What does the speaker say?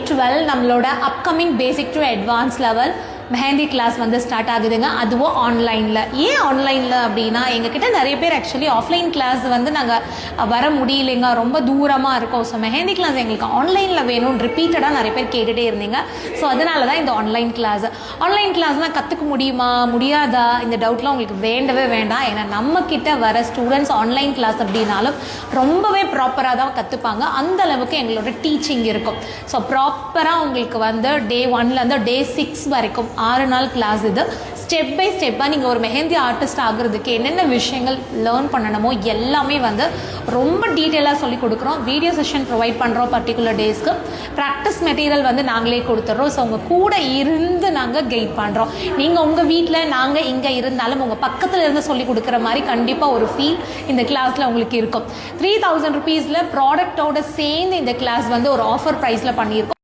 12 நம்மளோட upcoming basic to advance level mehndi class வந்து start ஆகுதுங்க. அதுவும் ஆன்லைனில். ஏன் ஆன்லைனில் அப்படின்னா எங்ககிட்ட நிறைய பேர் ஆக்சுவலி ஆஃப்லைன் கிளாஸ் வந்து நாங்கள் வர முடியலைங்க, ரொம்ப தூரமாக இருக்கோம். ஸோ மெஹந்தி கிளாஸ் எங்களுக்கு ஆன்லைனில் வேணும்னு ரிப்பீட்டடாக நிறைய பேர் கேட்டுகிட்டே இருந்தீங்க. ஸோ அதனால தான் இந்த ஆன்லைன் கிளாஸ்னால் கற்றுக்க முடியுமா முடியாதா இந்த டவுட்லாம் உங்களுக்கு வேண்டவே வேண்டாம். ஏன்னா நம்மக்கிட்ட வர ஸ்டூடெண்ட்ஸ் ஆன்லைன் கிளாஸ் அப்படின்னாலும் ரொம்பவே ப்ராப்பராக தான் கற்றுப்பாங்க. அந்த அளவுக்கு எங்களோட டீச்சிங் இருக்கும். ஸோ ப்ராப்பராக உங்களுக்கு வந்து டே 1லேருந்து டே 6 வரைக்கும் 6 நாள் கிளாஸ். இது ஸ்டெப் பை ஸ்டெப்பாக நீங்கள் ஒரு மெஹந்தி ஆர்டிஸ்ட் ஆகுறதுக்கு என்னென்ன விஷயங்கள் லேர்ன் பண்ணணுமோ எல்லாமே வந்து ரொம்ப டீட்டெயிலாக சொல்லி கொடுக்குறோம். வீடியோ செஷன் ப்ரொவைட் பண்ணுறோம். பர்டிகுலர் டேஸ்க்கு ப்ராக்டிஸ் மெட்டீரியல் வந்து நாங்களே கொடுத்துட்றோம். ஸோ உங்கள் கூட இருந்து நாங்கள் கைட் பண்ணுறோம். நீங்கள் உங்கள் வீட்டில் நாங்கள் இங்கே இருந்தாலும் உங்கள் பக்கத்தில் இருந்து சொல்லி கொடுக்குற மாதிரி கண்டிப்பாக ஒரு ஃபீல் இந்த கிளாஸில் உங்களுக்கு இருக்கும். 3000 rupees ப்ராடக்டோட சேர்ந்து இந்த கிளாஸ் வந்து ஒரு ஆஃபர் ப்ரைஸில் பண்ணியிருக்கோம்.